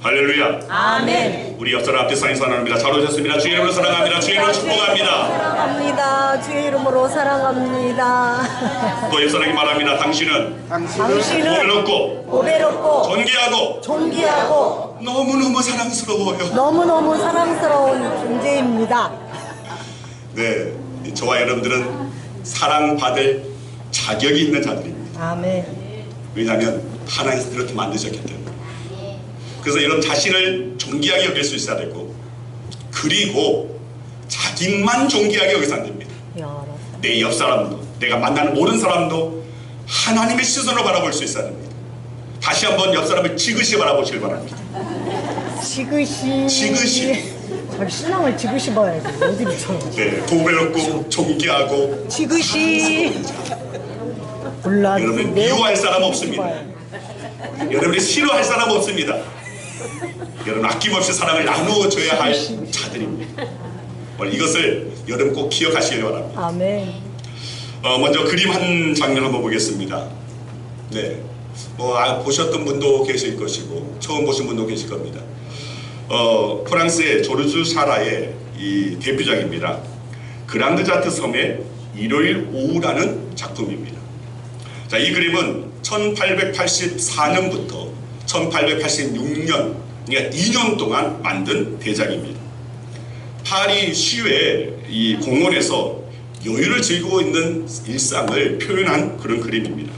할렐루야. 아멘. 우리 옆사람 앞에 상이 선언합니다. 잘 오셨습니다. 주의 이름으로 사랑합니다. 주의 이름으로 축복합니다. 사랑합니다. 주의 이름으로 사랑합니다. 또 옆사람이 말합니다. 당신은 당신은 보배롭고 존귀하고 너무너무 사랑스러워요. 너무너무 사랑스러운 존재입니다. 네, 저와 여러분들은 사랑받을 자격이 있는 자들입니다. 아멘. 왜냐하면 하나님께서 그렇게 만드셨기 때문에. 그래서 여러분 자신을 존귀하게 여길 수 있어야 되고, 그리고 자기만 존귀하게 여기서 안 됩니다. 내 옆 사람도, 내가 만나는 모든 사람도 하나님의 시선으로 바라볼 수 있어야 됩니다. 다시 한번 옆 사람을 지그시 바라보시길 바랍니다. 지그시. 자기 신랑을 지그시 봐야지. 어디를 쳐. 네, 보배롭고 존귀하고 지그시. 몰라. 여러분 미워할 사람 없습니다. 여러분이 싫어할 사람 없습니다. 여러분 아낌없이 사랑을 나누어줘야 할 자들입니다. 오늘 이것을 여러분 꼭 기억하시길 바랍니다. 아멘. 먼저 그림 한 장면 한번 보겠습니다. 네, 보셨던 분도 계실 것이고 처음 보신 분도 계실 겁니다. 프랑스의 조르주 사라의 이 데뷔작입니다. 그랑드자트 섬의 일요일 오후라는 작품입니다. 자, 이 그림은 1884년부터 1886년, 그러니까 2년 동안 만든 대작입니다. 파리 시외 이 공원에서 여유를 즐기고 있는 일상을 표현한 그런 그림입니다.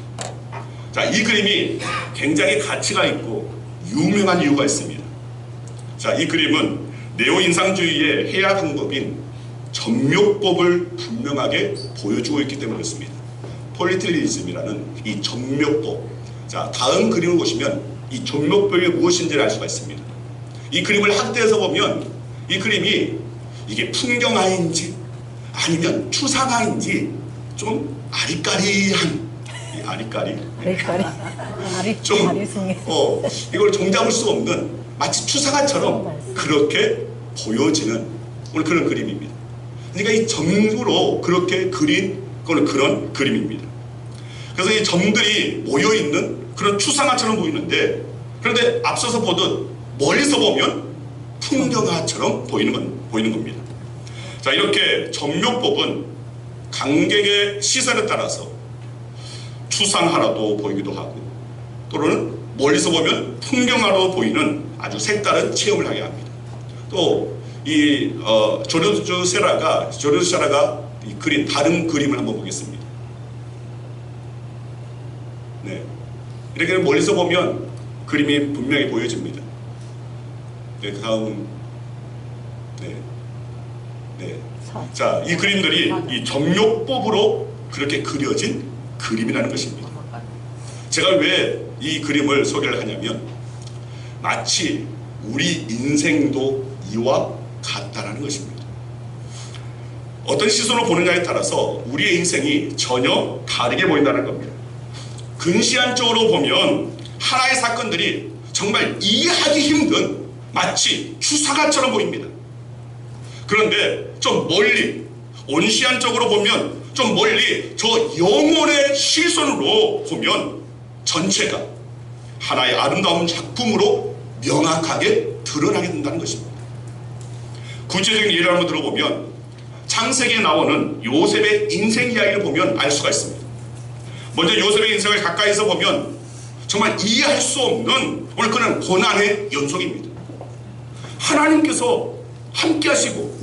자, 이 그림이 굉장히 가치가 있고 유명한 이유가 있습니다. 자, 이 그림은 네오 인상주의의 해야 방법인 점묘법을 분명하게 보여주고 있기 때문에 그렇습니다. 폴리틸리즘이라는 이 점묘법. 자, 다음 그림을 보시면 이 점묘법이 무엇인지를 알 수가 있습니다. 이 그림을 확대해서 보면 이 그림이 이게 풍경화인지 아니면 추상화인지 좀 아리까리한, 이 아리까리 좀 이걸 종잡을 수 없는 마치 추상화처럼 그렇게 보여지는 오늘 그런 그림입니다. 그러니까 이 점으로 그렇게 그린 그런 그림입니다. 그래서 이 점들이 모여있는 그런 추상화처럼 보이는데, 그런데 앞서서 보듯 멀리서 보면 풍경화처럼 보이는 겁니다. 자, 이렇게 점묘법은 관객의 시선에 따라서 추상화라도 보이기도 하고, 또는 멀리서 보면 풍경화로 보이는 아주 색다른 체험을 하게 합니다. 또 이 조르주 세라가 이 그린 다른 그림을 한번 보겠습니다. 네, 이렇게 멀리서 보면 그림이 분명히 보여집니다. 네, 그 다음. 네. 자, 이 그림들이 이 점묘법으로 그렇게 그려진 그림이라는 것입니다. 제가 왜 이 그림을 소개를 하냐면, 마치 우리 인생도 이와 같다라는 것입니다. 어떤 시선으로 보느냐에 따라서 우리의 인생이 전혀 다르게 보인다는 겁니다. 근시안적으로 보면 하나의 사건들이 정말 이해하기 힘든 마치 추상화처럼 보입니다. 그런데 좀 멀리, 온시안적으로 보면 좀 멀리 저 영혼의 시선으로 보면 전체가 하나의 아름다운 작품으로 명확하게 드러나게 된다는 것입니다. 구체적인 예를 한번 들어보면 창세기에 나오는 요셉의 인생 이야기를 보면 알 수가 있습니다. 먼저 요셉의 인생을 가까이서 보면 정말 이해할 수 없는 오늘 그런 고난의 연속입니다. 하나님께서 함께 하시고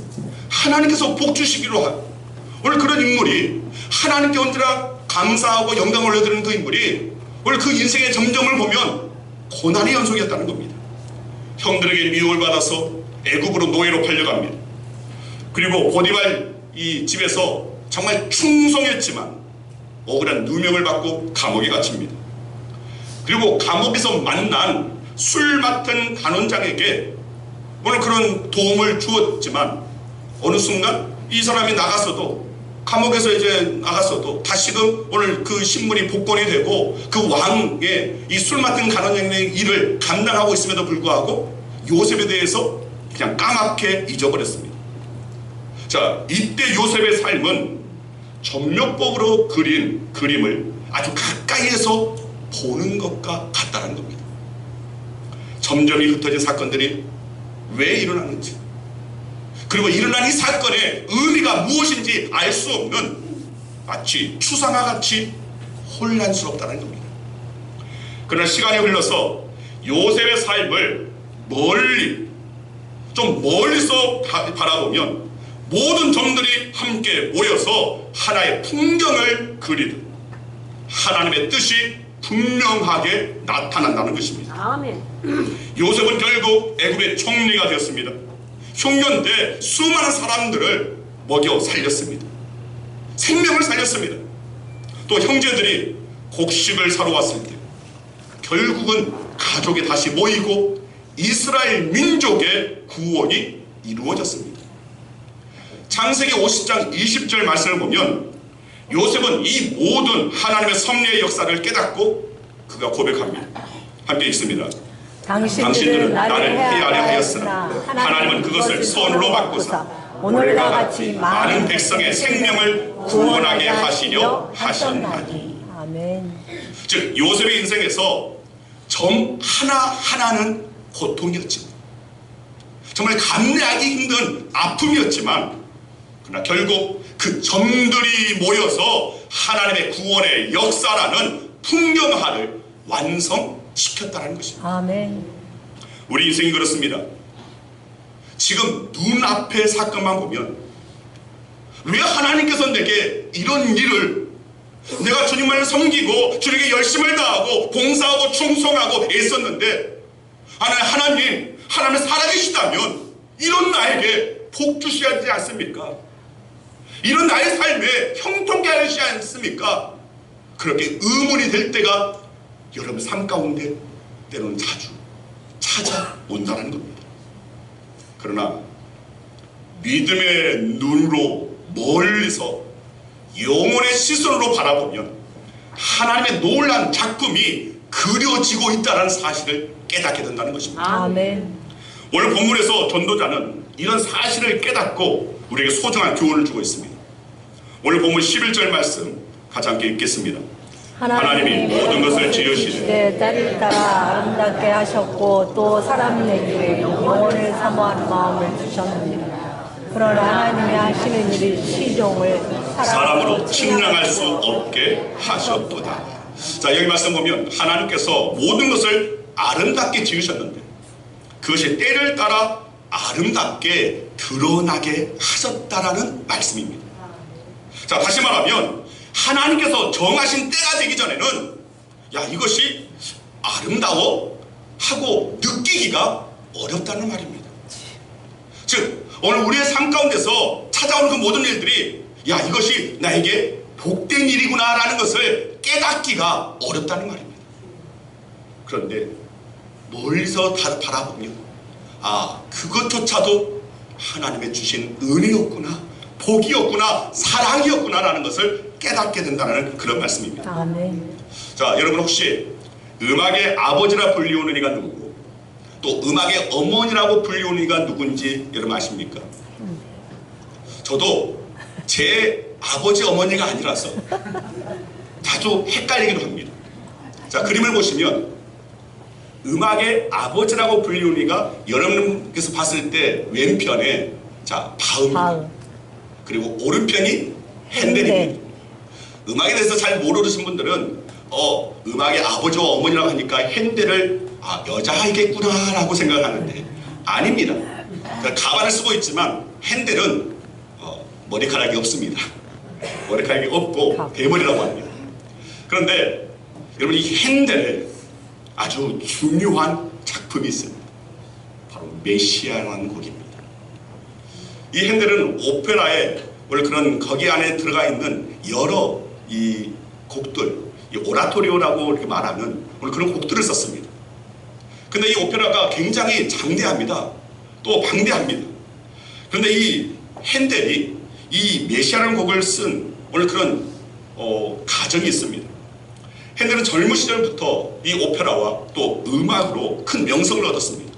하나님께서 복 주시기로 한 오늘 그런 인물이, 하나님께 언제나 감사하고 영광을 올려드리는 그 인물이 오늘 그 인생의 점점을 보면 고난의 연속이었다는 겁니다. 형들에게 미움을 받아서 애굽으로 노예로 팔려갑니다. 그리고 보디발 이 집에서 정말 충성했지만 억울한 누명을 받고 감옥에 갇힙니다. 그리고 감옥에서 만난 술 맡은 간원장에게 오늘 그런 도움을 주었지만 어느 순간 이 사람이 나갔어도, 감옥에서 이제 나갔어도 다시금 오늘 그 신분이 복권이 되고 그 왕의 이 술 맡은 간원장의 일을 감당하고 있음에도 불구하고 요셉에 대해서 그냥 까맣게 잊어버렸습니다. 자, 이때 요셉의 삶은 점묘법으로 그린 그림을 아주 가까이에서 보는 것과 같다는 겁니다. 점점이 흩어진 사건들이 왜 일어나는지, 그리고 일어난 이 사건의 의미가 무엇인지 알 수 없는 마치 추상화 같이 혼란스럽다는 겁니다. 그러나 시간이 흘러서 요셉의 삶을 좀 멀리서 바라보면 모든 점들이 함께 모여서 하나의 풍경을 그리듯 하나님의 뜻이 분명하게 나타난다는 것입니다. 아멘. 요셉은 결국 애굽의 총리가 되었습니다. 흉년 때 수많은 사람들을 먹여 살렸습니다. 생명을 살렸습니다. 또 형제들이 곡식을 사러 왔을 때 결국은 가족이 다시 모이고 이스라엘 민족의 구원이 이루어졌습니다. 창세기 50장 20절 말씀을 보면 요셉은 이 모든 하나님의 섭리의 역사를 깨닫고 그가 고백합니다. 함께 읽습니다. 당신들은 나를 헤아려 하였으나 하나님은 그것을 선으로 바꾸사 오늘과 같이 많은 백성의 생명을 구원하게 하시려 하셨나니. 아멘. 즉 요셉의 인생에서 점 하나하나는 고통이었지만, 정말 감내하기 힘든 아픔이었지만, 그러나 결국 그 점들이 모여서 하나님의 구원의 역사라는 풍경화를 완성시켰다는 것입니다. 아멘. 우리 인생이 그렇습니다. 지금 눈앞의 사건만 보면 왜 하나님께서 내게 이런 일을, 내가 주님을 섬기고 주님께 열심을 다하고 봉사하고 충성하고 애썼는데 하나님 살아계시다면 이런 나에게 복 주셔야 하지 않습니까? 이런 나의 삶에 형통케 하시지 않습니까? 그렇게 의문이 될 때가 여러분 삶 가운데 때로는 자주 찾아온다는 겁니다. 그러나 믿음의 눈으로 멀리서 영혼의 시선으로 바라보면 하나님의 놀라운 작품이 그려지고 있다는 사실을 깨닫게 된다는 것입니다. 아멘. 오늘 본문에서 전도자는 이런 사실을 깨닫고 우리에게 소중한 교훈을 주고 있습니다. 오늘 본문 11절 말씀 같이 함께 읽겠습니다. 하나님이 모든 것을 지으시되 때를 따라 아름답게 하셨고 또 사람에게 영혼을 사모하는 마음을 주셨느니라. 그러나 하나님이 하시는 일이 시종을 사람으로 측량할 수 없게 하셨도다. 자, 여기 말씀 보면 하나님께서 모든 것을 아름답게 지으셨는데 그것이 때를 따라 아름답게 드러나게 하셨다라는 말씀입니다. 자, 다시 말하면 하나님께서 정하신 때가 되기 전에는 이것이 아름다워 하고 느끼기가 어렵다는 말입니다. 즉 오늘 우리의 삶 가운데서 찾아오는 그 모든 일들이 이것이 나에게 복된 일이구나 라는 것을 깨닫기가 어렵다는 말입니다. 그런데 멀리서 바라보면 그것조차도 하나님의 주신 은혜였구나, 복이었구나, 사랑이었구나 라는 것을 깨닫게 된다는 그런 말씀입니다. 아멘. 자, 여러분 혹시 음악의 아버지라 불리우는 이가 누구고 또 음악의 어머니라고 불리우는 이가 누군지 여러분 아십니까? 저도 제 아버지 어머니가 아니라서 자주 헷갈리기도 합니다. 자, 그림을 보시면 음악의 아버지라고 불리우는 이가 여러분께서 봤을 때 왼편에 바흐입니다. 그리고 오른편이 핸델입니다. 음악에 대해서 잘 모르시는 분들은 음악의 아버지와 어머니라고 하니까 핸델을 여자아이겠구나 라고 생각하는데 아닙니다. 가발을 쓰고 있지만 핸델은 머리카락이 없습니다. 머리카락이 없고 대머리라고 합니다. 그런데 여러분 이 핸델에 아주 중요한 작품이 있습니다. 바로 메시아라는 곡입니다. 이 핸델은 오페라에 원래 거기 안에 들어가 있는 여러 이 곡들, 이 오라토리오라고 이렇게 말하는 그런 곡들을 썼습니다. 근데 이 오페라가 굉장히 장대합니다. 또 방대합니다. 그런데 이 핸델이 이 메시아라는 곡을 쓴 그런 가정이 있습니다. 핸델은 젊은 시절부터 이 오페라와 또 음악으로 큰 명성을 얻었습니다.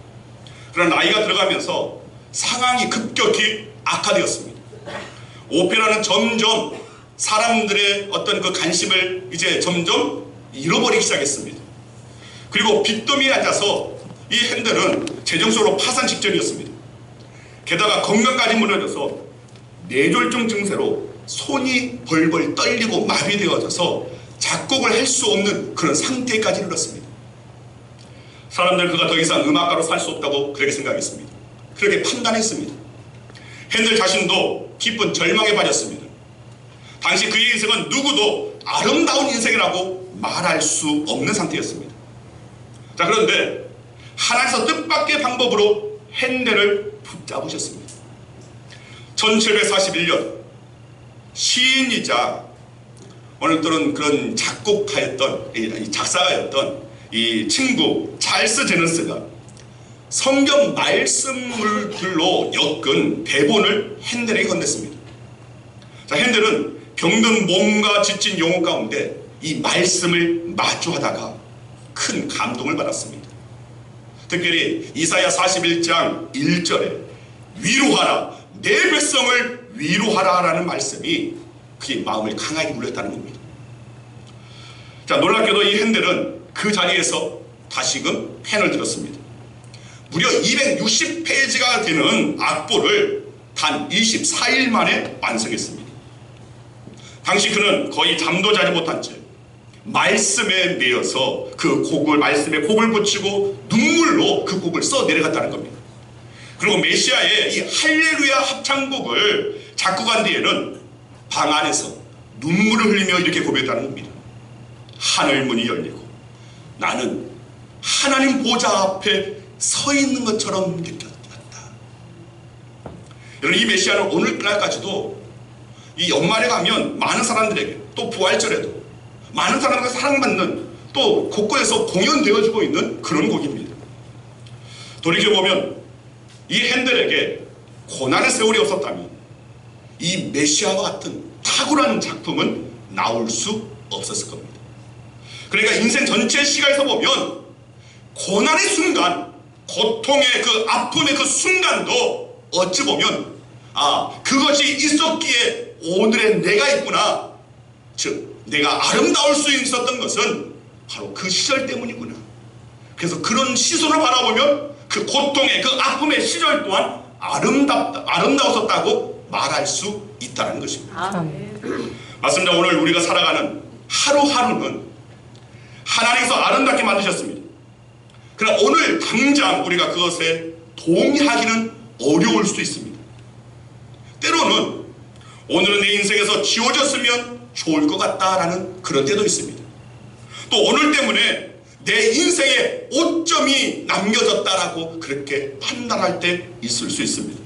그러나 나이가 들어가면서 상황이 급격히 악화되었습니다. 오페라는 점점 사람들의 어떤 그 관심을 이제 점점 잃어버리기 시작했습니다. 그리고 빚더미에 앉아서 이 핸델은 재정적으로 파산 직전이었습니다. 게다가 건강까지 무너져서 뇌졸중 증세로 손이 벌벌 떨리고 마비되어져서 작곡을 할 수 없는 그런 상태까지 이르렀습니다. 사람들은 그가 더 이상 음악가로 살 수 없다고 그렇게 생각했습니다. 그렇게 판단했습니다. 핸델 자신도 깊은 절망에 빠졌습니다. 당시 그의 인생은 누구도 아름다운 인생이라고 말할 수 없는 상태였습니다. 자, 그런데 하나님께서 뜻밖의 방법으로 핸델을 붙잡으셨습니다. 1741년 시인이자 오늘날은 그런 작곡가였던 작사가였던 이 친구 찰스 제너스가 성경 말씀들로 엮은 대본을 핸델에게 건넸습니다. 자, 핸델은 병든 몸과 지친 영혼 가운데 이 말씀을 마주하다가 큰 감동을 받았습니다. 특별히 이사야 41장 1절에 위로하라, 내 백성을 위로하라 라는 말씀이 그의 마음을 강하게 울렸다는 겁니다. 자, 놀랍게도 이 핸델은 그 자리에서 다시금 펜을 들었습니다. 무려 260페이지가 되는 악보를 단 24일 만에 완성했습니다. 당시 그는 거의 잠도 자지 못한 채 말씀에 매여서 그 곡을, 말씀에 곡을 붙이고 눈물로 그 곡을 써 내려갔다는 겁니다. 그리고 메시아의 이 할렐루야 합창곡을 작곡한 뒤에는 방 안에서 눈물을 흘리며 이렇게 고백했다는 겁니다. 하늘 문이 열리고 나는 하나님 보좌 앞에 서 있는 것처럼 느꼈다. 여러분, 이 메시아는 오늘날까지도 이 연말에 가면 많은 사람들에게, 또 부활절에도 많은 사람들에게 사랑받는, 또 곳곳에서 공연되어지고 있는 그런 곡입니다. 돌이켜보면 이 핸델에게 고난의 세월이 없었다면 이 메시아와 같은 탁월한 작품은 나올 수 없었을 겁니다. 그러니까 인생 전체 시간에서 보면 고난의 순간, 고통의 그 아픔의 그 순간도 어찌 보면 그것이 있었기에 오늘의 내가 있구나, 즉 내가 아름다울 수 있었던 것은 바로 그 시절 때문이구나. 그래서 그런 시선을 바라보면 그 고통의 그 아픔의 시절 또한 아름다웠었다고 말할 수 있다는 것입니다. 맞습니다. 오늘 우리가 살아가는 하루하루는 하나님께서 아름답게 만드셨습니다. 그러나 오늘 당장 우리가 그것에 동의하기는 어려울 수도 있습니다. 때로는 오늘은 내 인생에서 지워졌으면 좋을 것 같다라는 그런 때도 있습니다. 또 오늘 때문에 내 인생에 오점이 남겨졌다라고 그렇게 판단할 때 있을 수 있습니다.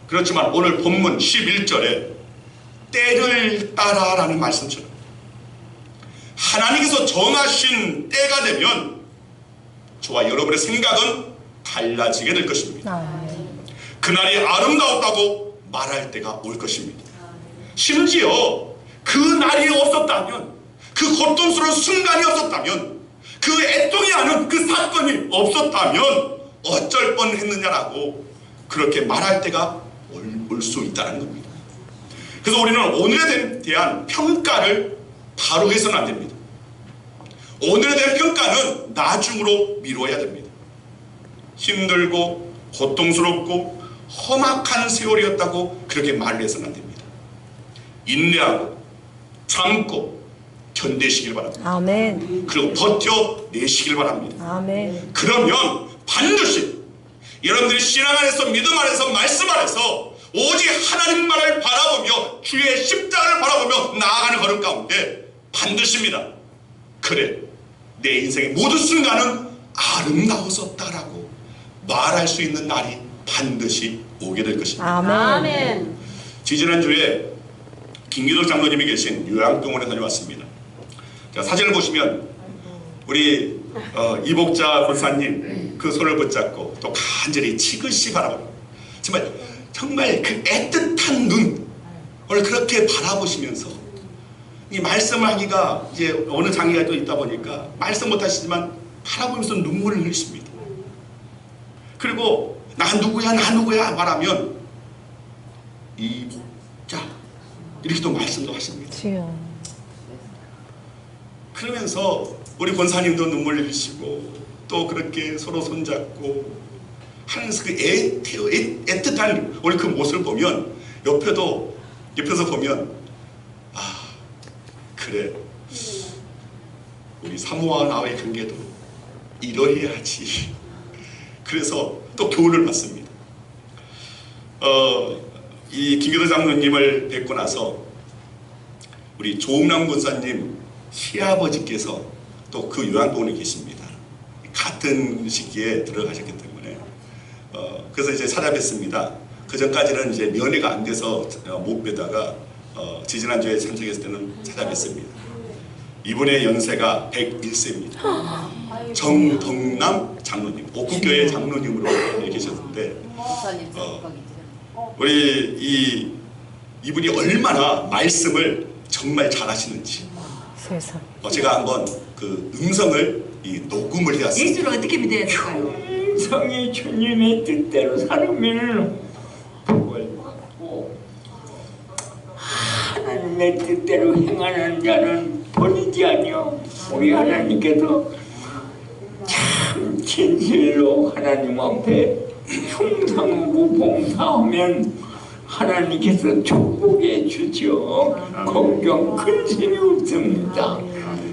그렇지만 오늘 본문 11절에 때를 따라라는 말씀처럼 하나님께서 정하신 때가 되면 저와 여러분의 생각은 달라지게 될 것입니다. 그날이 아름다웠다고 말할 때가 올 것입니다. 심지어 그 날이 없었다면, 그 고통스러운 순간이 없었다면, 그 애통이 하는 그 사건이 없었다면 어쩔 뻔했느냐라고 그렇게 말할 때가 올 수 있다는 겁니다. 그래서 우리는 오늘에 대한 평가를 바로 해서는 안 됩니다. 오늘에 대한 평가는 나중으로 미뤄야 됩니다. 힘들고 고통스럽고 험악한 세월이었다고 그렇게 말을 해서는 안 됩니다. 인내하고 참고 견디시길 바랍니다. 아멘. 그리고 버텨내시길 바랍니다. 아멘. 그러면 반드시 여러분들이 신앙 안에서, 믿음 안에서, 말씀 안에서 오직 하나님 말을 바라보며 주의 십자가를 바라보며 나아가는 걸음 가운데 반드시입니다. 그래, 내 인생의 모든 순간은 아름다웠었다라고 말할 수 있는 날이 반드시 오게 될 것입니다. 아멘. 지지난주에 김기덕 장로님이 계신 요양병원에 다녀왔습니다. 자, 사진을 보시면 우리 이복자 권사님 그 손을 붙잡고 또 간절히 지그시 바라보고 정말 그 애틋한 눈 오늘 그렇게 바라보시면서 이 말씀을 하기가 이제 어느 장애가 또 있다 보니까 말씀 못하시지만 바라보면서 눈물을 흘리십니다. 그리고 나 누구야 말하면 이복자 이렇게 또 말씀도 하십니다. 그러면서 우리 권사님도 눈물 흘리시고 또 그렇게 서로 손잡고 하면서 그 애틋한 우리 그 모습을 보면 옆에서 보면 아 그래 우리 사모와 나의 관계도 이러해야지. 그래서 또 교훈을 받습니다. 이 김교도 장로님을 뵙고 나서 우리 조응남 권사님 시아버지께서 또 그 요양병원에 계십니다. 같은 시기에 들어가셨기 때문에 그래서 이제 찾아뵙습니다. 그 전까지는 이제 면회가 안 돼서 못 뵈다가 지지난주에 참석했을 때는 찾아뵙습니다. 이분의 연세가 101세입니다. 정덕남 장로님, 옥구교회 장로님으로 계셨는데 우리 이분이 얼마나 말씀을 정말 잘하시는지 세상. 제가 한번 그 음성을 녹음을 해왔습니다. 예수를 어떻게 믿어야 될까요? 성이 주님의 뜻대로 살으면 복을 받고 하나님의 뜻대로 행하는 자는 버리지 아니요. 우리 하나님께서 참 진실로 하나님 앞에 충성하고 봉사하면 하나님께서 축복해 주죠. 걱정 근심이 없습니다.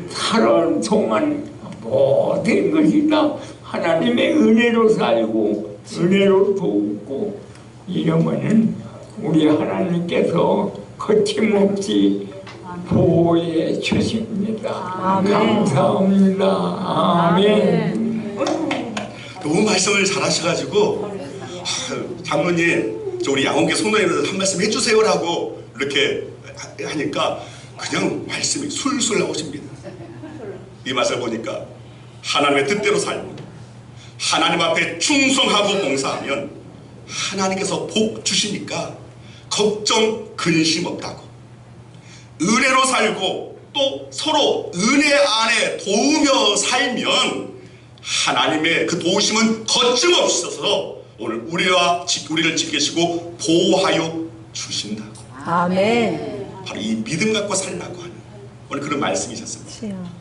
살아온 동안 모든 것이 다 하나님의 은혜로 살고 은혜로 돕고 이러면은 우리 하나님께서 거침없이 보호해 주십니다. 아멘. 감사합니다. 아멘. 너무 말씀을 잘하셔가지고 장로님 저 우리 양원교 성도님들 한 말씀 해주세요라고 이렇게 하니까 그냥 말씀이 술술 나오십니다. 이 맛을 보니까 하나님의 뜻대로 살고 하나님 앞에 충성하고 봉사하면 하나님께서 복 주시니까 걱정 근심 없다고, 은혜로 살고 또 서로 은혜 안에 도우며 살면 하나님의 그 도우심은 거침없어서 오늘 우리를 지키시고 보호하여 주신다고. 아멘. 바로 이 믿음 갖고 살라고 하는 오늘 그런 말씀이셨습니다. 치야.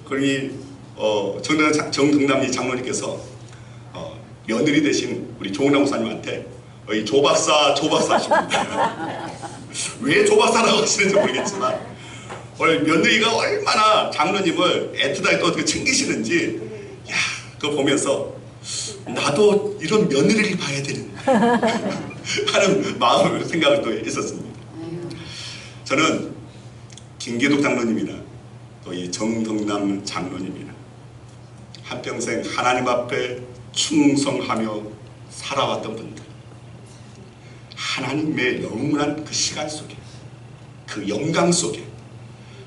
그러니 정덕남 장로님께서 며느리 되신 우리 조은남 목사님한테 이 조박사 하십니다. 왜 조박사라고 하시는지 모르겠지만 오늘 며느리가 얼마나 장로님을 애틋하게 또 어떻게 챙기시는지 그거 보면서 나도 이런 며느리를 봐야 되는 하는 마음을 생각을 또 했었습니다. 저는 김계독 장로님이나 또 이 정덕남 장로님이나 한평생 하나님 앞에 충성하며 살아왔던 분들, 하나님의 영원한 그 시간 속에 그 영광 속에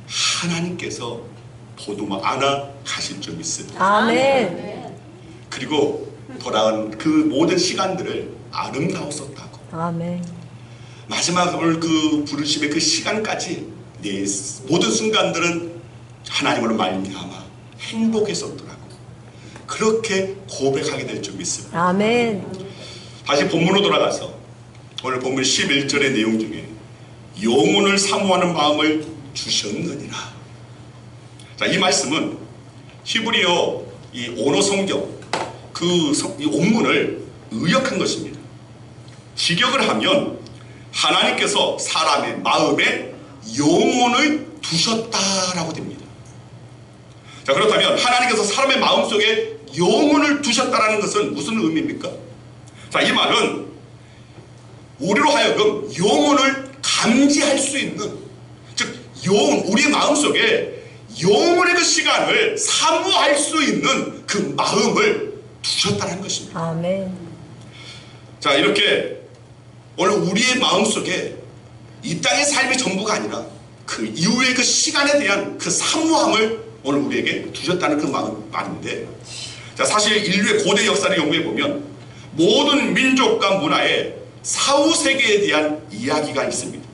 하나님께서 보도막 안아 가실 줄 믿습니다. 아멘. 그리고 돌아온 그 모든 시간들을 아름다웠었다고. 아멘. 마지막 오늘 그 부르심의 그 시간까지 내 모든 순간들은 하나님으로 말미암아 행복했었더라고. 그렇게 고백하게 될 줄 믿습니다. 아멘. 다시 본문으로 돌아가서 오늘 본문 11절의 내용 중에 영혼을 사모하는 마음을 주셨느니라. 자, 이 말씀은 히브리어 이 원어 성경 이 원문을 의역한 것입니다. 직역을 하면 하나님께서 사람의 마음에 영혼을 두셨다라고 됩니다. 자, 그렇다면 하나님께서 사람의 마음속에 영혼을 두셨다라는 것은 무슨 의미입니까? 자, 이 말은 우리로 하여금 영혼을 감지할 수 있는, 즉 우리의 마음속에 영혼의 그 시간을 사모할 수 있는 그 마음을 두셨다는 것입니다. 아멘. 자, 이렇게 오늘 우리의 마음속에 이 땅의 삶이 전부가 아니라 그 이후의 그 시간에 대한 그 사모함을 오늘 우리에게 두셨다는 그 말인데, 자, 사실 인류의 고대 역사를 연구해 보면 모든 민족과 문화의 사후세계에 대한 이야기가 있습니다.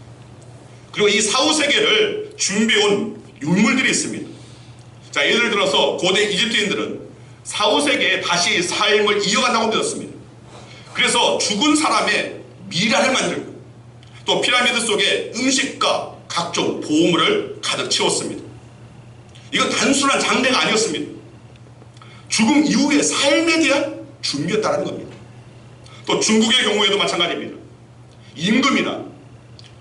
그리고 이 사후세계를 준비해온 유물들이 있습니다. 자, 예를 들어서 고대 이집트인들은 사후세계에 다시 삶을 이어간다고 믿었습니다. 그래서 죽은 사람의 미라를 만들고 또 피라미드 속에 음식과 각종 보물을 가득 채웠습니다. 이건 단순한 장례가 아니었습니다. 죽음 이후의 삶에 대한 준비였다는 겁니다. 또 중국의 경우에도 마찬가지입니다. 임금이나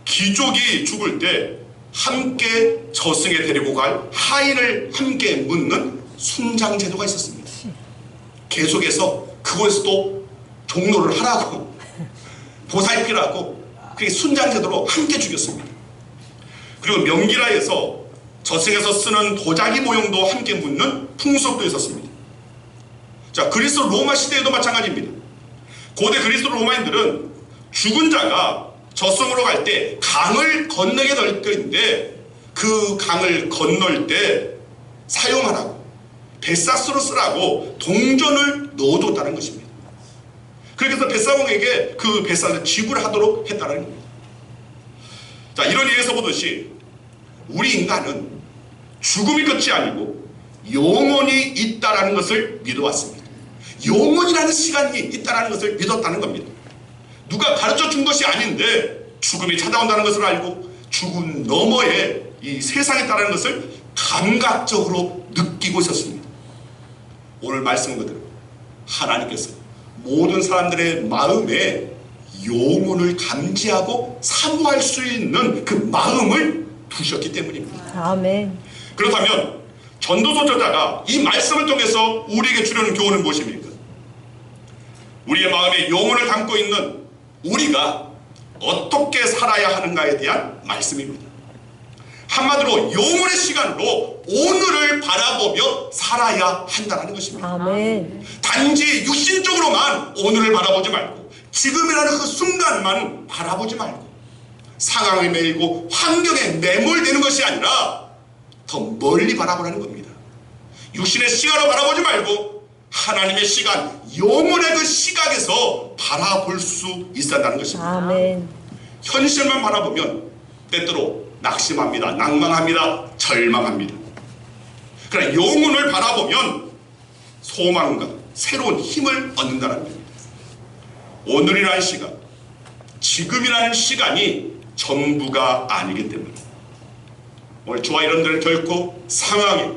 귀족이 죽을 때 함께 저승에 데리고 갈 하인을 함께 묻는 순장 제도가 있었습니다. 계속해서 그곳에서도 종로를 하라고 보살피라고 그게 순장 제도로 함께 죽였습니다. 그리고 명기라에서 저승에서 쓰는 도자기 모형도 함께 묻는 풍속도 있었습니다. 자, 그리스 로마 시대에도 마찬가지입니다. 고대 그리스 로마인들은 죽은 자가 저승으로 갈 때 강을 건너게 될 것인데 그 강을 건널 때 사용하라고 뱃사스로 쓰라고 동전을 넣어줬다는 것입니다. 그래서 뱃사공에게 그 뱃사를 지불하도록 했다는 겁니다. 자, 이런 예에서 보듯이 우리 인간은 죽음이 끝이 아니고 영원히 있다라는 것을 믿어왔습니다. 영원이라는 시간이 있다라는 것을 믿었다는 겁니다. 누가 가르쳐 준 것이 아닌데 죽음이 찾아온다는 것을 알고 죽음 너머에 이 세상에 있다는 것을 감각적으로 느끼고 있었습니다. 오늘 말씀은 그대로 하나님께서 모든 사람들의 마음에 영혼을 감지하고 사모할 수 있는 그 마음을 두셨기 때문입니다. 아멘. 그렇다면 전도서 저자가 이 말씀을 통해서 우리에게 주려는 교훈은 무엇입니까? 우리의 마음에 영혼을 담고 있는 우리가 어떻게 살아야 하는가에 대한 말씀입니다. 한마디로 영혼의 시간으로 오늘을 바라보며 살아야 한다는 것입니다. 아멘. 단지 육신적으로만 오늘을 바라보지 말고 지금이라는 그 순간만 바라보지 말고 상황에 매이고 환경에 매몰되는 것이 아니라 더 멀리 바라보라는 겁니다. 육신의 시간을 바라보지 말고 하나님의 시간, 영혼의 그 시각에서 바라볼 수 있어야 한다는 것입니다. 아멘. 현실만 바라보면 때때로 낙심합니다. 낭망합니다. 절망합니다. 그러나 영혼을 바라보면 소망과 새로운 힘을 얻는다는 겁니다. 오늘이라는 시간, 지금이라는 시간이 전부가 아니기 때문에 오늘 저와 여러분들은 결코 상황에,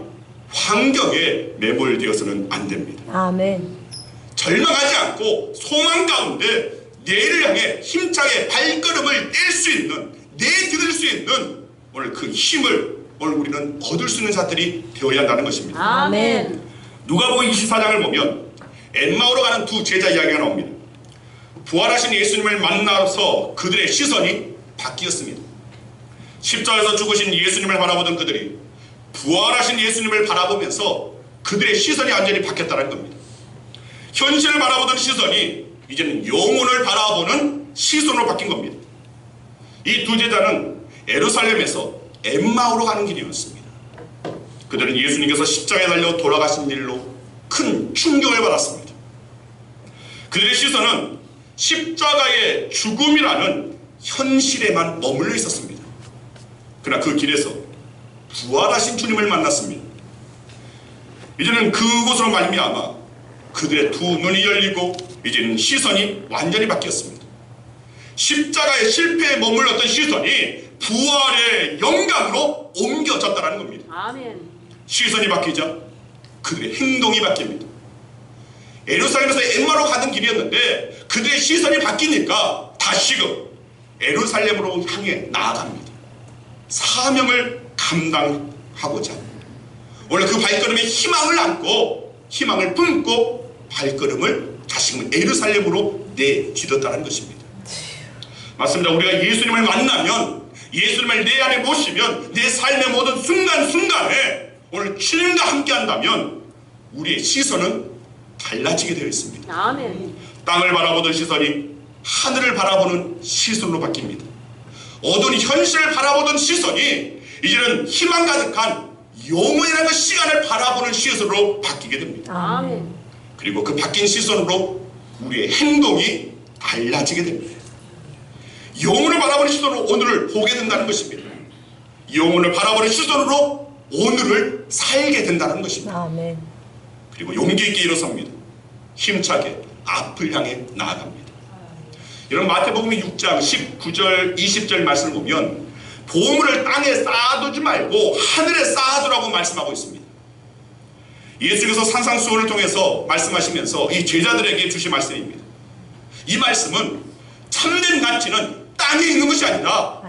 환경에 매몰되어서는 안 됩니다. 아멘. 절망하지 않고 소망 가운데 내일을 향해 힘차게 발걸음을 뗄 수 있는, 내디딜 수 있는 오늘 그 힘을 오늘 우리는 얻을 수 있는 자들이 되어야 한다는 것입니다. 아멘. 누가복음 24장을 보면 엠마오로 가는 두 제자 이야기가 나옵니다. 부활하신 예수님을 만나서 그들의 시선이 바뀌었습니다. 십자가에서 죽으신 예수님을 바라보던 그들이 부활하신 예수님을 바라보면서 그들의 시선이 완전히 바뀌었다는 겁니다. 현실을 바라보던 시선이 이제는 영혼을 바라보는 시선으로 바뀐 겁니다. 이 두 제자는 예루살렘에서 엠마오로 가는 길이었습니다. 그들은 예수님께서 십자가에 달려 돌아가신 일로 큰 충격을 받았습니다. 그들의 시선은 십자가의 죽음이라는 현실에만 머물러 있었습니다. 그러나 그 길에서 부활하신 주님을 만났습니다. 이제는 그곳으로 말미암아 그들의 두 눈이 열리고 이제는 시선이 완전히 바뀌었습니다. 십자가의 실패에 머물렀던 시선이 부활의 영광으로 옮겨졌다는 겁니다. 아멘. 시선이 바뀌자 그들의 행동이 바뀝니다. 예루살렘에서 엠마로 가던 길이었는데 그들의 시선이 바뀌니까 다시금 예루살렘으로 향해 나아갑니다. 사명을 감당하고자 원래 그 발걸음에 희망을 안고 희망을 품고 발걸음을 다시금 예루살렘으로 내딛었다는 것입니다. 맞습니다. 우리가 예수님을 만나면 예수님을 내 안에 모시면 내 삶의 모든 순간순간에 오늘 주님과 함께 한다면 우리의 시선은 달라지게 되어 있습니다. 아멘. 땅을 바라보던 시선이 하늘을 바라보는 시선으로 바뀝니다. 어두운 현실을 바라보던 시선이 이제는 희망 가득한 영원이라는 시간을 바라보는 시선으로 바뀌게 됩니다. 아멘. 그리고 그 바뀐 시선으로 우리의 행동이 달라지게 됩니다. 영혼을 바라보는 시선으로 오늘을 보게 된다는 것입니다. 영혼을 바라보는 시선으로 오늘을 살게 된다는 것입니다. 아멘. 그리고 용기 있게 일어섭니다. 힘차게 앞을 향해 나아갑니다. 여러분 마태복음 6장 19절 20절 말씀을 보면 보물을 땅에 쌓아두지 말고 하늘에 쌓아두라고 말씀하고 있습니다. 예수께서 산상수훈을 통해서 말씀하시면서 이 제자들에게 주신 말씀입니다. 이 말씀은 참된 가치는 땅에 있는 것이 아니라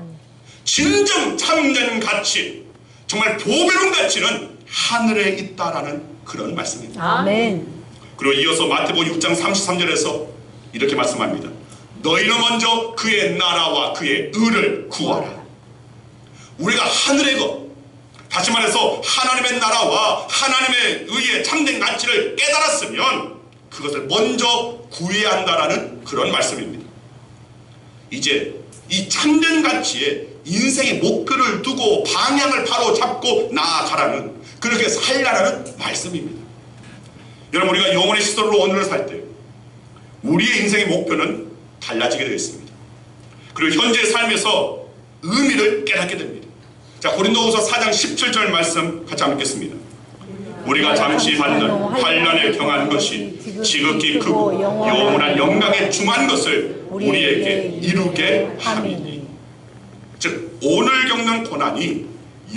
진정 참된 가치, 정말 보배로운 가치는 하늘에 있다라는 그런 말씀입니다. 아멘. 그리고 이어서 마태복음 6장 33절에서 이렇게 말씀합니다. 너희는 먼저 그의 나라와 그의 의를 구하라. 우리가 하늘의 것, 다시 말해서 하나님의 나라와 하나님의 의의 참된 가치를 깨달았으면 그것을 먼저 구해야 한다라는 그런 말씀입니다. 이제 이 참된 가치에 인생의 목표를 두고 방향을 바로 잡고 나아가라는, 그렇게 살라는 말씀입니다. 여러분, 우리가 영혼의 시선으로 오늘을 살 때 우리의 인생의 목표는 달라지게 되어 있습니다. 그리고 현재의 삶에서 의미를 깨닫게 됩니다. 자, 고린도후서 4장 17절 말씀 같이 한번 읽겠습니다. 우리가 잠시 받는 환난에 경한 것이 지극히 크고 영원한 영광에 중한 것을 우리에게 이루게 함이니. 즉, 오늘 겪는 고난이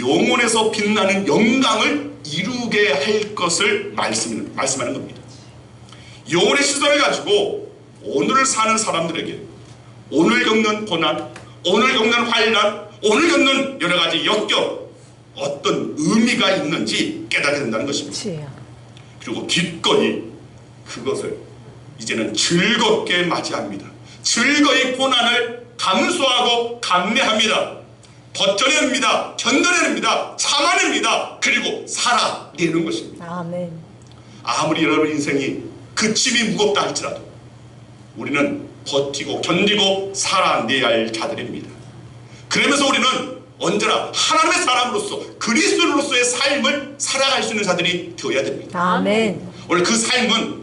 영혼에서 빛나는 영광을 이루게 할 것을 말씀하는 겁니다. 영혼의 시선을 가지고 오늘을 사는 사람들에게 오늘 겪는 고난, 오늘 겪는 환난, 오늘 겪는 여러 가지 역경, 어떤 의미가 있는지 깨닫게 된다는 것입니다. 그리고 기꺼이 그것을 이제는 즐겁게 맞이합니다. 즐거이 고난을 감수하고 감내합니다. 버텨냅니다. 견뎌냅니다. 참아냅니다. 그리고 살아내는 것입니다. 아멘. 아무리 여러분 인생이 그 짐이 무겁다 할지라도 우리는 버티고 견디고 살아내야 할 자들입니다. 그러면서 우리는 언제나 하나님의 사람으로서 그리스도로서의 삶을 살아갈 수 있는 자들이 되어야 됩니다. 아멘. 오늘 그 삶은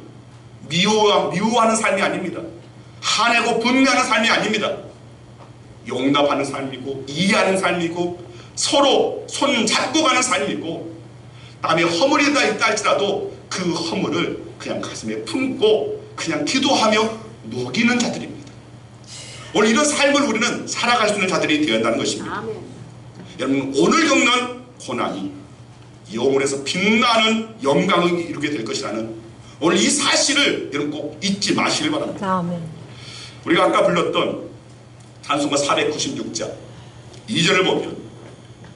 미워하는 삶이 아닙니다. 화내고 분노하는 삶이 아닙니다. 용납하는 삶이고 이해하는 삶이고 서로 손 잡고 가는 삶이고 땀에 허물이 있다 할지라도 그 허물을 그냥 가슴에 품고 그냥 기도하며 녹이는 자들입니다. 오늘 이런 삶을 우리는 살아갈 수 있는 자들이 되어야 한다는 것입니다. 아멘. 여러분, 오늘 겪는 고난이 영혼에서 빛나는 영광을 이루게 될 것이라는 오늘 이 사실을 여러분 꼭 잊지 마시길 바랍니다. 아멘. 우리가 아까 불렀던 찬송가 496장 2절을 보면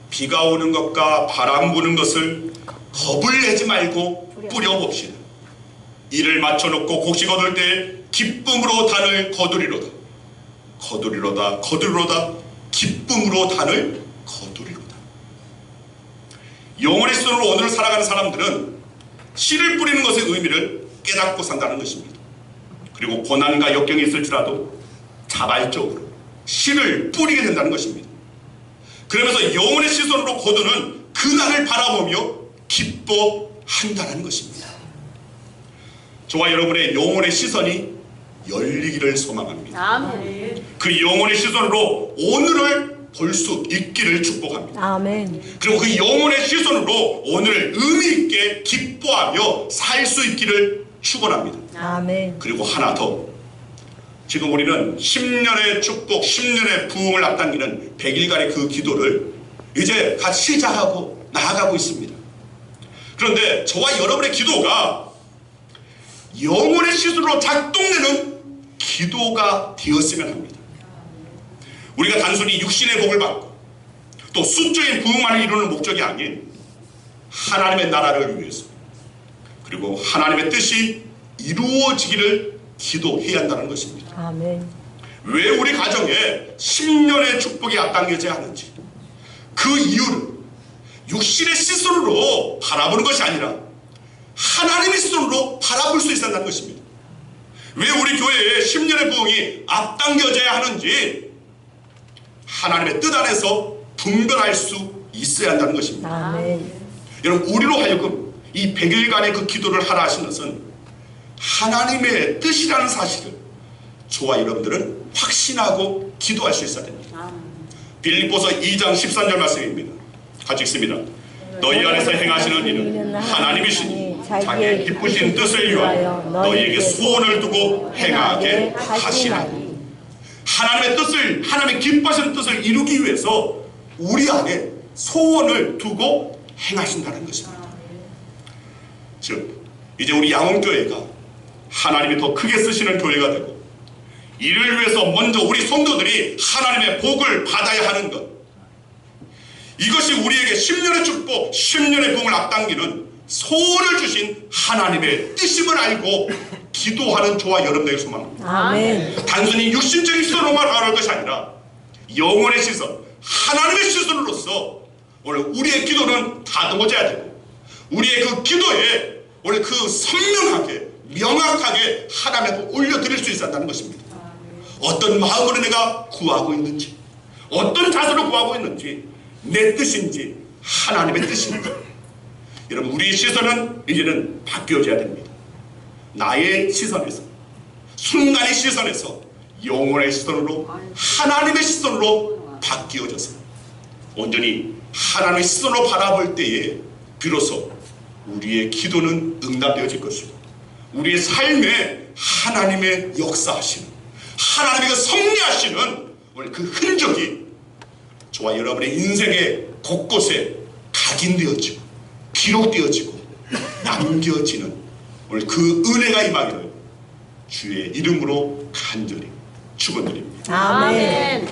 비가 오는 것과 바람 부는 것을 겁을 내지 말고 뿌려봅시다. 이를 맞춰놓고 곡식 얻을 때 기쁨으로 단을 거두리로다. 거두리로다. 거두리로다. 기쁨으로 단을 거두리로다. 영혼의 시선으로 오늘을 살아가는 사람들은 씨를 뿌리는 것의 의미를 깨닫고 산다는 것입니다. 그리고 고난과 역경이 있을지라도 자발적으로 씨를 뿌리게 된다는 것입니다. 그러면서 영혼의 시선으로 거두는 그날을 바라보며 기뻐한다는 것입니다. 저와 여러분의 영혼의 시선이 열리기를 소망합니다. 아멘. 그 영혼의 시선으로 오늘을 볼 수 있기를 축복합니다. 아멘. 그리고 그 영혼의 시선으로 오늘을 의미 있게 기뻐하며 살 수 있기를 축원합니다. 아멘. 그리고 하나 더, 지금 우리는 10년의 축복, 10년의 부흥을 앞당기는 100일간의 그 기도를 이제 같이 시작하고 나아가고 있습니다. 그런데 저와 여러분의 기도가 영혼의 시선으로 작동되는 기도가 되었으면 합니다. 우리가 단순히 육신의 복을 받고 또 수적인 부흥만을 이루는 목적이 아닌 하나님의 나라를 위해서 그리고 하나님의 뜻이 이루어지기를 기도해야 한다는 것입니다. 아멘. 왜 우리 가정에 10년의 축복이 앞당겨져야 하는지, 그 이유는 육신의 시선으로 바라보는 것이 아니라 하나님의 시선으로 바라볼 수 있어야 한다는 것입니다. 왜 우리 교회에 10년의 부흥이 앞당겨져야 하는지 하나님의 뜻 안에서 분별할 수 있어야 한다는 것입니다. 아멘. 여러분, 우리로 하여금 이 100일간의 그 기도를 하라 하신 것은 하나님의 뜻이라는 사실을 저와 여러분들은 확신하고 기도할 수 있어야 됩니다. 빌립보서 2장 13절 말씀입니다. 같이 읽습니다. 너희 안에서 행하시는 일은 하나님이시니 자기의 기쁘신 뜻을 위하여 너희에게 소원을 두고 행하게 하시나니. 하나님의 뜻을, 하나님의 기뻐하시는 뜻을 이루기 위해서 우리 안에 소원을 두고 행하신다는 것입니다. 즉 이제 우리 양원교회가 하나님이 더 크게 쓰시는 교회가 되고, 이를 위해서 먼저 우리 성도들이 하나님의 복을 받아야 하는 것, 이것이 우리에게 10년의 축복, 10년의 복을 앞당기는 소원을 주신 하나님의 뜻임을 알고 기도하는 저와 여러분에게 소망합니다. 아멘. 단순히 육신적인 시선으로만 바라볼 것이 아니라 영혼의 시선, 하나님의 시선으로서 오늘 우리의 기도는 다듬어져야 되고, 우리의 그 기도에 오늘 그 선명하게 명확하게 하나님 앞에 올려드릴 수 있어야 한다는 것입니다. 어떤 마음으로 내가 구하고 있는지, 어떤 자세로 구하고 있는지, 내 뜻인지 하나님의 뜻인지, 여러분 우리의 시선은 이제는 바뀌어져야 됩니다. 나의 시선에서, 순간의 시선에서 영혼의 시선으로, 하나님의 시선으로 바뀌어져서 온전히 하나님의 시선으로 바라볼 때에 비로소 우리의 기도는 응답되어질 것이고, 우리의 삶에 하나님의 역사하시는, 하나님의 그 섭리하시는 오늘 그 흔적이 저와 여러분의 인생의 곳곳에 각인되어지고 기록되어지고 남겨지는 오늘 그 은혜가 임하기를 주의 이름으로 간절히 축원드립니다. 아멘.